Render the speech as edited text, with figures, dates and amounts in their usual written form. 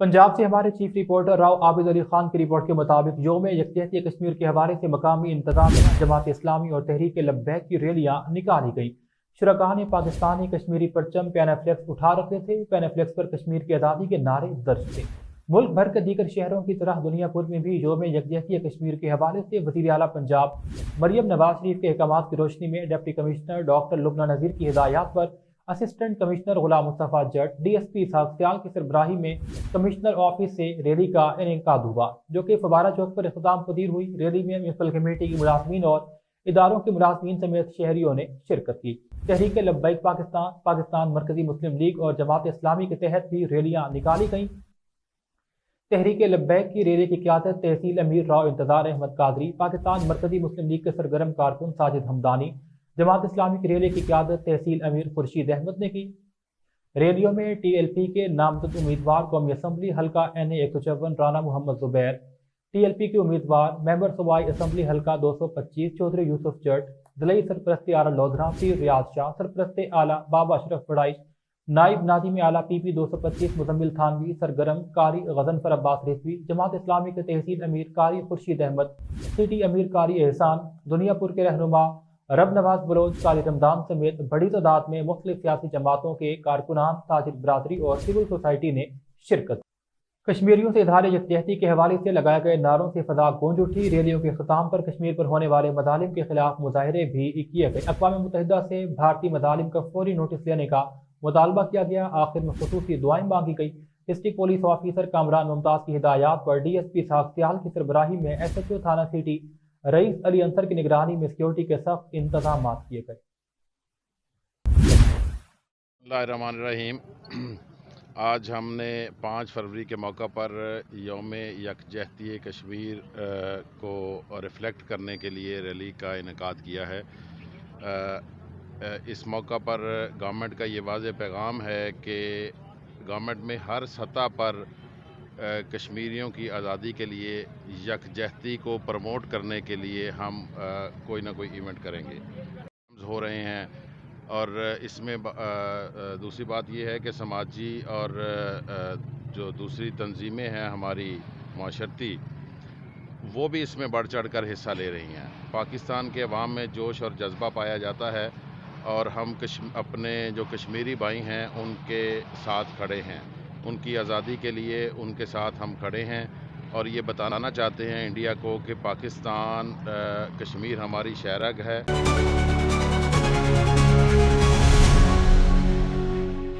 पंजाब से हमारे chief reporter Rao Abid Ali Khan की रिपोर्ट के मुताबिक यौम यकजहती कश्मीर के हवाले से मकामी इंतजामिया, जमात इस्लामी और तहरीक लब्बैक की रैलियां निकाली गईं। शुरका ने पाकिस्तानी कश्मीरी परचम पैनाफ्लेक्स उठा रखे थे। पैनाफ्लेक्स पर कश्मीर की आज़ादी के नारे दर्ज थे। मुल्क भर के दीगर शहरों की तरह दुनियापुर में भी यौम यकजहती कश्मीर के हवाले से वज़ीर आला पंजाब मरियम नवाज शरीफ के अहकामात की रोशनी में डिप्टी कमिश्नर डॉक्टर लुबना नज़ीर की हिदायत पर असिस्टेंट कमिश्नर गुलाम मुस्तफ़ा जट, डीएसपी इसहाक सियाल की सरबराही में कमिश्नर ऑफिस से रैली का इनेकाद हुआ, जो कि फवारा चौक पर इख्तिताम पजीर हुई। रैली में म्यूनसिपल कमेटी की मुलाजमीन और इदारों के मुलाजमीन समेत शहरियों ने शिरकत की। तहरीक लब्बैक पाकिस्तान, पाकिस्तान मरकजी मुस्लिम लीग और जमात इस्लामी के तहत भी रैलियां निकाली गईं। तहरीक लब्बैक की रैली की क़यादत तहसील अमीर राव इंतजार अहमद कादरी, पाकिस्तान मरकजी मुस्लिम लीग के सरगर्म कारकुन साजिद हमदानी, जमात इस्लामी की रैली की क़यादत तहसील अमीर खुर्शीद अहमद ने की। रैलियों में टीएलपी के नामजद उम्मीदवार कौमी असम्बली हल्का NA 154 राना मोहम्मद जुबैर, टीएलपी के उम्मीदवार मेंबर सूबाई असम्बली हल्का 225 चौधरी यूसुफ जट, ज़िलई सरपरस्ती आला लोधरा पीर रियाज शाह, सरपरस्ती आला बाबा अशरफ बड़ाइश, नाइब नाज़िम आला PP 225 मुजम्मिल थानवी, सरगर्म कारी गजनफर अब्बास रिजवी, जमात इस्लामी के तहसील अमीर कारी खुर्शीद अहमद, सिटी अमीर कारी एहसान, दुनियापुर के रहनुमा रब नवाज बलोच, कारी रमदान समेत बड़ी तादाद में मुख्तलिफ सियासी जमातों के कारकुनान, ताजिर बरादरी और सिविल सोसाइटी ने शिरकत। कश्मीरियों से इजहार यकजहती के हवाले से लगाए गए नारों से फजा गूंज उठी। रैलियों के अख्ताम पर कश्मीर पर होने वाले मजालिम के खिलाफ मुजाहरे भी किए गए। अक़वाम मुत्तहिदा से भारतीय मजालिम का फौरी नोटिस लेने का मुतालबा किया गया। आखिर में खुसूसी दुआएं मांगी गई। District police officer Kamran Mumtaz की हिदायत पर DSP इसहाक सियाल की सरबराही में SHO थाना सिटी रईस अली अंसर की निगरानी में सिक्योरिटी के सख्त इंतजाम किए गए। बिस्मिल्लाहिर्रहमानिर्रहीम। आज हमने 5 फरवरी के मौका पर यौम यकजहती कश्मीर को रिफ्लेक्ट करने के लिए रैली का इनेकाद किया है। इस मौका पर गवर्नमेंट का ये वाज़ेह पैगाम है कि गवर्नमेंट में हर सतह पर कश्मीरियों की आज़ादी के लिए यकजहती को प्रमोट करने के लिए हम कोई ना कोई इवेंट करेंगे हो रहे हैं। और इसमें दूसरी बात यह है कि समाजी और जो दूसरी तंजीमें हैं हमारी माशरती, वो भी इसमें बढ़ चढ़ कर हिस्सा ले रही हैं। पाकिस्तान के अवाम में जोश और जज्बा पाया जाता है और हम अपने जो कश्मीरी भाई हैं उनके साथ खड़े हैं। उनकी आज़ादी के लिए उनके साथ हम खड़े हैं और ये बताना चाहते हैं इंडिया को कि पाकिस्तान कश्मीर हमारी शहरग है।